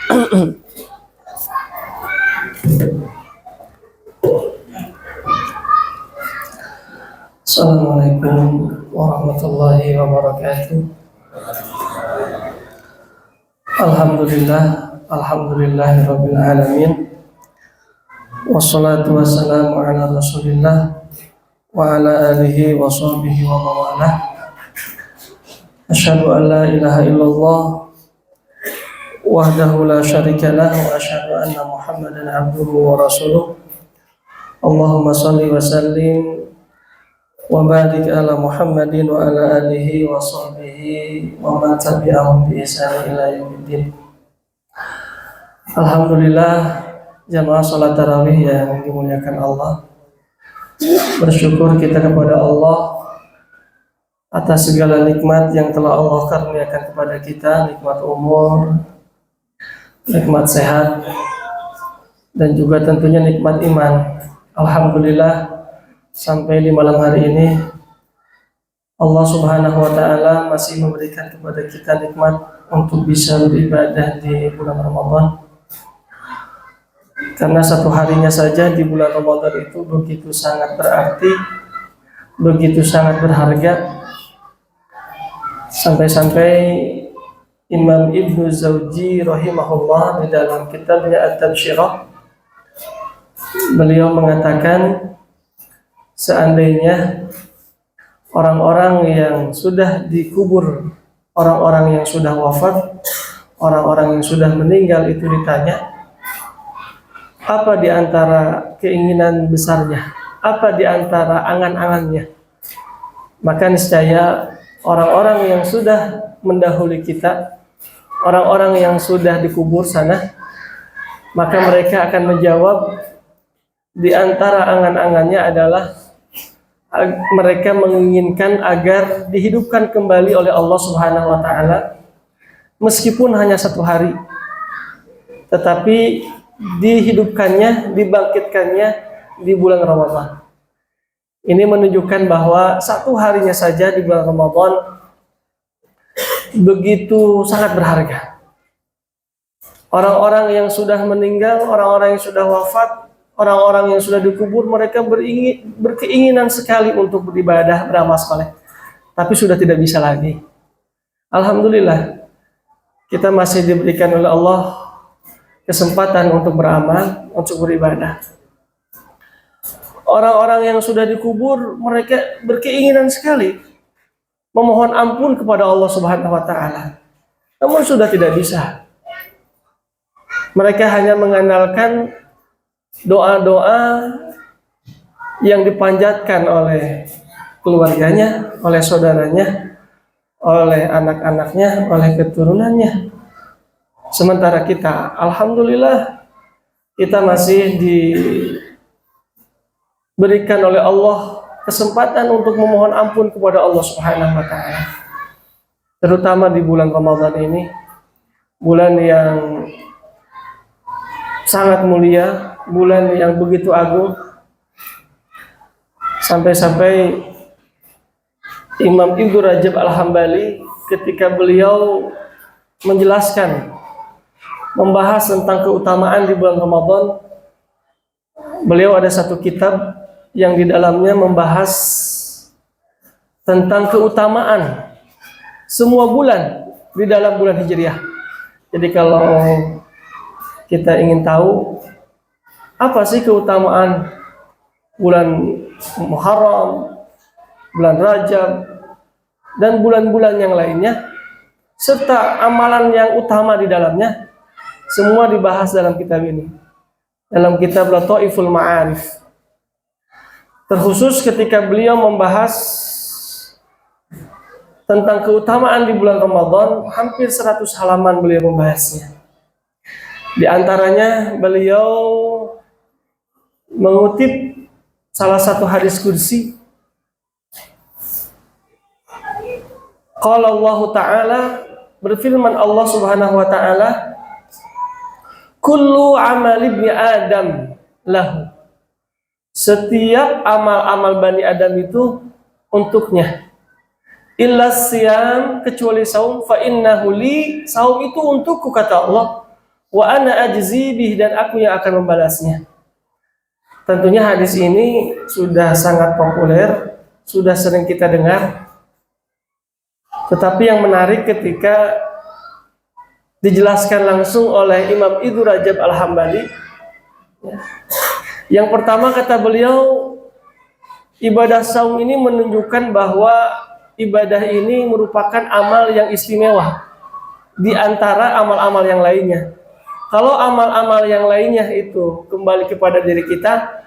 Assalamualaikum warahmatullahi wabarakatuh. Alhamdulillahirabbil alamin. Wassalatu wassalamu ala Rasulillah wa ala alihi wa sahbihi wa mawalah. Asyhadu an la ilaha illallah wahdahu la syarika lah wa asyhadu anna Muhammadan abduhu wa rasuluh. Allahumma shalli wa sallim wa barik ala Muhammadin wa ala alihi wa sahbihi wa man tabi'ahum bi ihsan ila yaumiddin. Alhamdulillah, jamaah salat tarawih yang dimuliakan Allah. Bersyukur kita kepada Allah atas segala nikmat yang telah Allah karuniakan kepada kita, nikmat umur, nikmat sehat, dan juga tentunya nikmat iman. Alhamdulillah, sampai di malam hari ini Allah Subhanahu wa ta'ala masih memberikan kepada kita nikmat untuk bisa beribadah di bulan Ramadan. Karena satu harinya saja di bulan Ramadan itu begitu sangat berarti, begitu sangat berharga. Sampai-sampai Imam Ibnu Zawji rahimahullah di dalam kitabnya At-Tabsyirah, beliau mengatakan, seandainya orang-orang yang sudah dikubur, orang-orang yang sudah wafat, orang-orang yang sudah meninggal itu ditanya, apa di antara keinginan besarnya, apa di antara angan-angannya, maka niscaya orang-orang yang sudah mendahului kita, orang-orang yang sudah dikubur sana, maka mereka akan menjawab di antara angan-angannya adalah mereka menginginkan agar dihidupkan kembali oleh Allah Subhanahu wa ta'ala meskipun hanya satu hari, tetapi dihidupkannya, dibangkitkannya di bulan Ramadan. Ini menunjukkan bahwa satu harinya saja di bulan Ramadan begitu sangat berharga. Orang-orang yang sudah meninggal, orang-orang yang sudah wafat, orang-orang yang sudah dikubur, mereka berkeinginan sekali untuk beribadah, beramal saleh, tapi sudah tidak bisa lagi. Alhamdulillah, kita masih diberikan oleh Allah kesempatan untuk beramal, untuk beribadah. Orang-orang yang sudah dikubur, mereka berkeinginan sekali memohon ampun kepada Allah Subhanahu wa ta'ala, namun sudah tidak bisa. Mereka hanya mengandalkan doa-doa yang dipanjatkan oleh keluarganya, oleh saudaranya, oleh anak-anaknya, oleh keturunannya. Sementara kita, alhamdulillah, kita masih diberikan oleh Allah kesempatan untuk memohon ampun kepada Allah Subhanahu wa ta'ala. Terutama di bulan Ramadan ini, bulan yang sangat mulia, bulan yang begitu agung. Sampai-sampai Imam Ibnu Rajab Al-Hambali ketika beliau menjelaskan, membahas tentang keutamaan di bulan Ramadan, beliau ada satu kitab yang di dalamnya membahas tentang keutamaan semua bulan di dalam bulan Hijriah. Jadi kalau kita ingin tahu apa sih keutamaan bulan Muharram, bulan Rajab, dan bulan-bulan yang lainnya, serta amalan yang utama di dalamnya, semua dibahas dalam kitab ini, dalam kitab Lataiful Ma'arif. Terkhusus ketika beliau membahas tentang keutamaan di bulan Ramadan, hampir 100 halaman beliau membahasnya. Di antaranya beliau mengutip salah satu hadis qudsi. Qala Allah Ta'ala, berfirman Allah Subhanahu wa ta'ala, kullu amal ibni Adam lahu. Setiap amal-amal Bani Adam itu untuknya. Illa siyam, kecuali saum, fa innahu li, saum itu untukku, kata Allah. wa ana ajzi bih, dan aku yang akan membalasnya. Tentunya hadis ini sudah sangat populer, sudah sering kita dengar. Tetapi yang menarik ketika dijelaskan langsung oleh Imam Ibnu Rajab Al-Hambali. Yang pertama kata beliau, ibadah saum ini menunjukkan bahwa ibadah ini merupakan amal yang istimewa di antara amal-amal yang lainnya. Kalau amal-amal yang lainnya itu kembali kepada diri kita,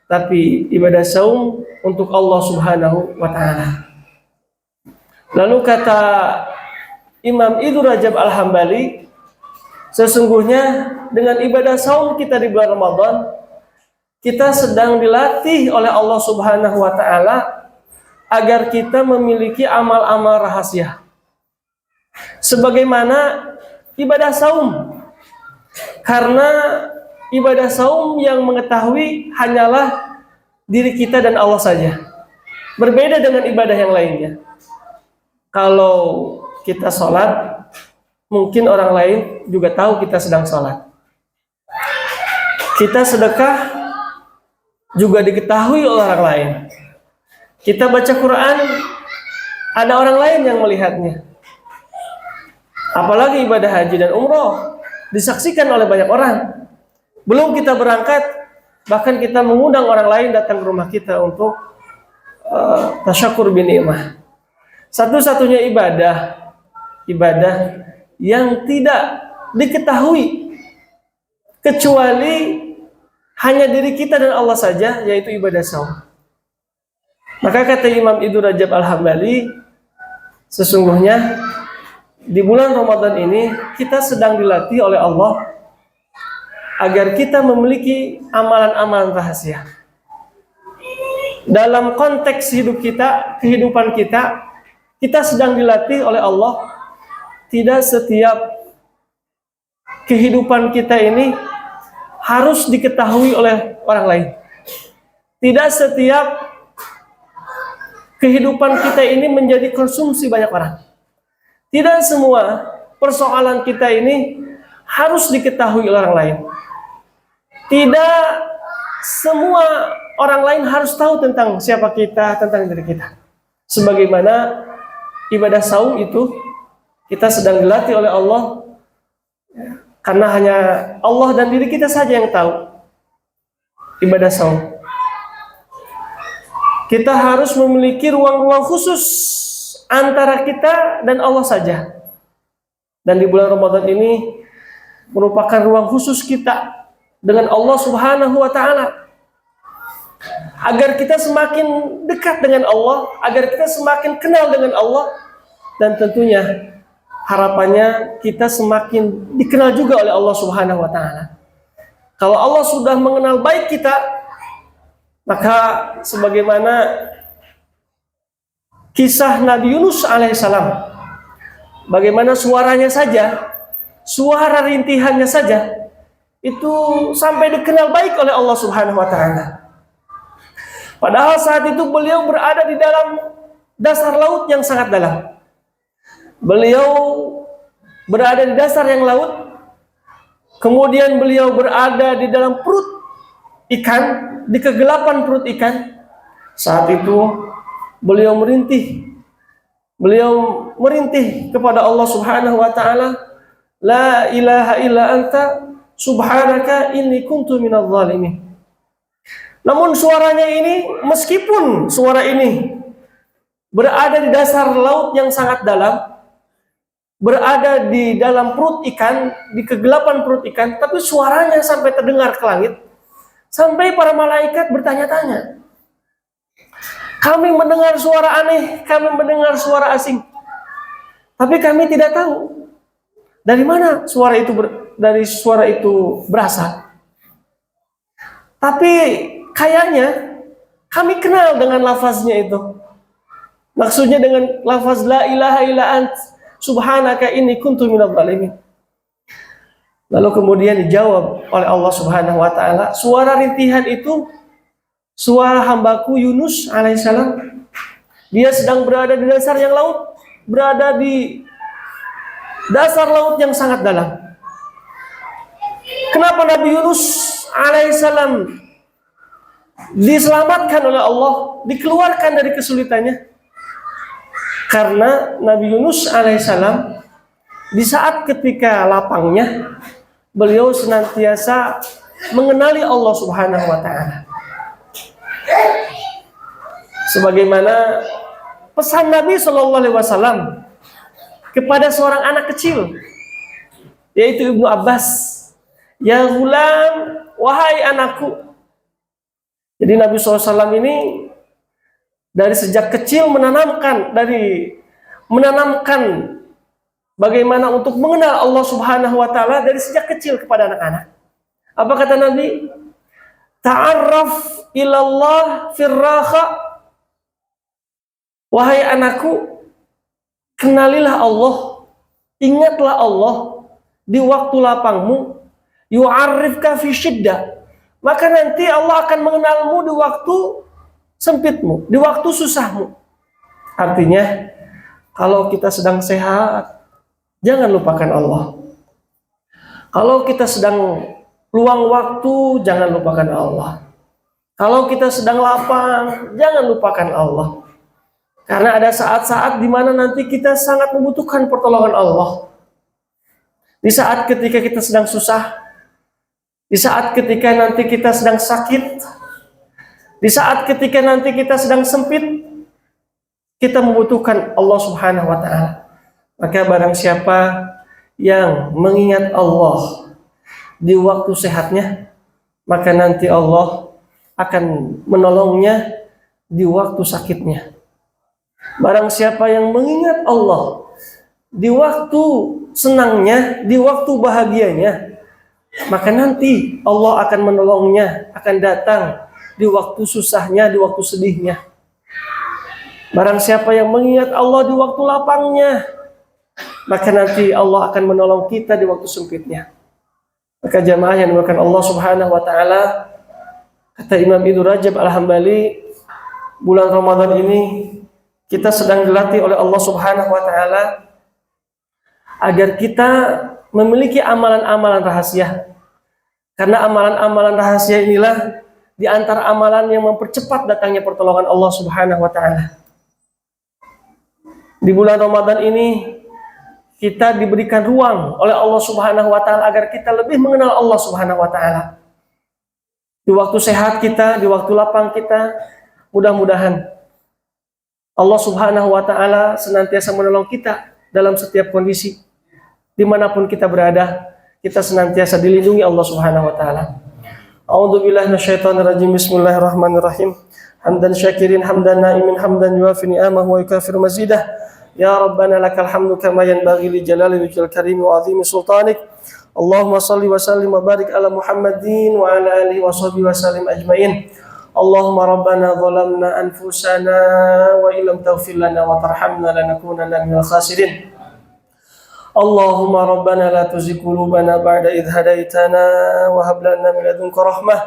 tapi ibadah saum untuk Allah Subhanahu wa Ta'ala. Lalu kata Imam Ibnu Rajab Al-Hambali, sesungguhnya dengan ibadah saum kita di bulan Ramadan, kita sedang dilatih oleh Allah Subhanahu wa Ta'ala agar kita memiliki amal-amal rahasia. Sebagaimana ibadah saum. Karena ibadah saum yang mengetahui hanyalah diri kita dan Allah saja. Berbeda dengan ibadah yang lainnya. Kalau kita sholat, mungkin orang lain juga tahu kita sedang sholat. Kita sedekah, juga diketahui oleh orang lain. Kita baca Quran, ada orang lain yang melihatnya. Apalagi ibadah haji dan umroh, disaksikan oleh banyak orang. Belum kita berangkat, bahkan kita mengundang orang lain datang ke rumah kita untuk tasyakur bi ni'mah. Satu-satunya ibadah yang tidak diketahui kecuali hanya diri kita dan Allah saja, yaitu ibadah saum. Maka kata Imam Ibnu Rajab Al-Hambali, sesungguhnya di bulan Ramadan ini kita sedang dilatih oleh Allah agar kita memiliki amalan-amalan rahasia. Dalam konteks hidup kita, kehidupan kita, kita sedang dilatih oleh Allah. Tidak setiap kehidupan kita ini harus diketahui oleh orang lain. Tidak setiap kehidupan kita ini menjadi konsumsi banyak orang. Tidak semua persoalan kita ini harus diketahui oleh orang lain. Tidak semua orang lain harus tahu tentang siapa kita, tentang diri kita. Sebagaimana ibadah saum itu, kita sedang dilatih oleh Allah, karena hanya Allah dan diri kita saja yang tahu ibadah saum. Kita harus memiliki ruang-ruang khusus antara kita dan Allah saja. Dan di bulan Ramadan ini merupakan ruang khusus kita dengan Allah Subhanahu wa Ta'ala. Agar kita semakin dekat dengan Allah, agar kita semakin kenal dengan Allah, dan tentunya harapannya kita semakin dikenal juga oleh Allah Subhanahu wa Ta'ala. Kalau Allah sudah mengenal baik kita, maka sebagaimana kisah Nabi Yunus alaihissalam, bagaimana suaranya saja, suara rintihannya saja, itu sampai dikenal baik oleh Allah Subhanahu wa Ta'ala. Padahal saat itu beliau berada di dalam dasar laut yang sangat dalam. Beliau berada di dasar yang laut, kemudian beliau berada di dalam perut ikan, di kegelapan perut ikan. Saat itu beliau merintih kepada Allah Subhanahu wa Ta'ala, la ilaha illa anta subhanaka inni kuntu minadh dhalimin. Namun suaranya ini, meskipun suara ini berada di dasar laut yang sangat dalam, berada di dalam perut ikan, di kegelapan perut ikan, tapi suaranya sampai terdengar ke langit, sampai para malaikat bertanya-tanya. Kami mendengar suara aneh, kami mendengar suara asing, tapi kami tidak tahu dari mana suara itu berasal. Tapi kayaknya kami kenal dengan lafaznya itu. Maksudnya dengan lafaz la ilaha illa ant subhanaka inni kuntu minadh dhalimin. Lalu kemudian dijawab oleh Allah Subhanahu wa Ta'ala, suara rintihan itu suara hambaku Yunus alaihissalam. Dia sedang berada di dasar yang laut, berada di dasar laut yang sangat dalam. Kenapa Nabi Yunus alaihissalam diselamatkan oleh Allah, dikeluarkan dari kesulitannya? Karena Nabi Yunus alaihissalam di saat ketika lapangnya, beliau senantiasa mengenali Allah Subhanahu wa Ta'ala. Sebagaimana pesan Nabi Shallallahu Alaihi Wasallam kepada seorang anak kecil, yaitu Ibnu Abbas, ya gulam, wahai anakku. Jadi Nabi SAW ini dari sejak kecil menanamkan bagaimana untuk mengenal Allah Subhanahu wa Ta'ala dari sejak kecil kepada anak-anak. Apa kata Nabi? Ta'arraf ilallah firraha. Wahai anakku, kenalilah Allah, ingatlah Allah di waktu lapangmu, yu'arrifka fi syiddah. Maka nanti Allah akan mengenalmu di waktu sempitmu, di waktu susahmu. Artinya, kalau kita sedang sehat, jangan lupakan Allah. Kalau kita sedang luang waktu, jangan lupakan Allah. Kalau kita sedang lapang, jangan lupakan Allah. Karena ada saat-saat di mana nanti kita sangat membutuhkan pertolongan Allah. Di saat ketika kita sedang susah, di saat ketika nanti kita sedang sakit, di saat ketika nanti kita sedang sempit, kita membutuhkan Allah Subhanahu wa Ta'ala. Maka barang siapa yang mengingat Allah di waktu sehatnya, maka nanti Allah akan menolongnya di waktu sakitnya. Barang siapa yang mengingat Allah di waktu senangnya, di waktu bahagianya, maka nanti Allah akan menolongnya, akan datang di waktu susahnya, di waktu sedihnya. Barang siapa yang mengingat Allah di waktu lapangnya, maka nanti Allah akan menolong kita di waktu sempitnya. Maka jamaah yang dimuliakan Allah Subhanahu wa Ta'ala, kata Imam Ibnu Rajab Al-Hambali, bulan Ramadan ini kita sedang dilatih oleh Allah Subhanahu wa Ta'ala agar kita memiliki amalan-amalan rahasia. Karena amalan-amalan rahasia inilah di antara amalan yang mempercepat datangnya pertolongan Allah Subhanahu wa Ta'ala. Di bulan Ramadan ini kita diberikan ruang oleh Allah Subhanahu wa Ta'ala agar kita lebih mengenal Allah Subhanahu wa Ta'ala. Di waktu sehat kita, di waktu lapang kita, mudah-mudahan Allah Subhanahu wa Ta'ala senantiasa menolong kita dalam setiap kondisi. Dimanapun kita berada, kita senantiasa dilindungi Allah Subhanahu wa Ta'ala. A'udzubillahi minasyaitonirrajim. Bismillahirrahmanirrahim. Hamdan syakirin, hamdan na'imin, hamdan yuafi ni'amahu wa yukafiru mazidah. Ya Rabbana lakal hamdu kama yanbaghi li jalali wajhil karim wa 'azimi sultanik. Allahumma shalli wa sallim wa barik ala Muhammadin wa ala alihi wa sahbihi wa sallim ajmain. Allahumma rabbana zalamna anfusana wa illam taghfir lana wa tarhamna lanakunanna minal khasirin. Allahumma rabbana la tuzigh qulubana ba'da idh hadaitana wa hab lana min ladunka rahmah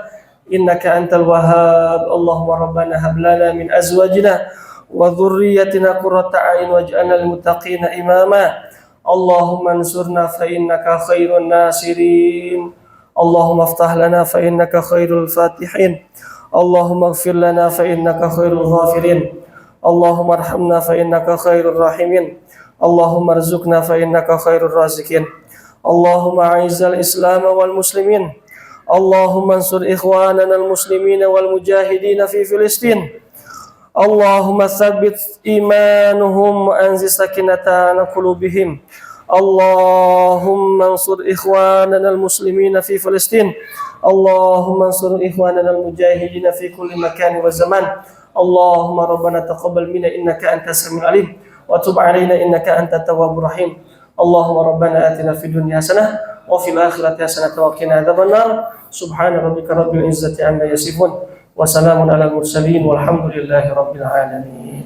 innaka antal wahhab. Allahumma rabbana hab lana min azwajina wa dhurriyyatina qurrata a'yun waj'alna lil muttaqina imama. Allahumma ansurna fa innaka khairun nasirin. Allahumma iftah lana fa innaka khairul fatihin. Allahumma ighfir lana fa innaka khairul ghafirin. Allahumma arhamna fa innaka khairur rahimin. Allahumma arzuqna fa innaka khairur raziqin. Allahumma a'izzal islam wal muslimin. Allahumma ansur ikhwanana al muslimin wal mujahidin fi Filistin. Allahumma tsabbit imanuhum wa anzil sakinata ala qulubihim. Allahumma ansur ikhwanana al muslimin fi Filistin. Allahumma ansur ikhwanana al mujahidin fi kulli makan wa zaman. Allahumma rabbana taqabbal minna innaka antas samiul alim wa tub alaina innaka antat tawwabur rahim. Allahumma rabbana atina fid dunya hasanah wa fil akhirati hasanah wa qina adzabannar. Subhana rabbika rabbil izzati amma yasifun wa salamun alal mursalin walhamdulillahi rabbil alamin.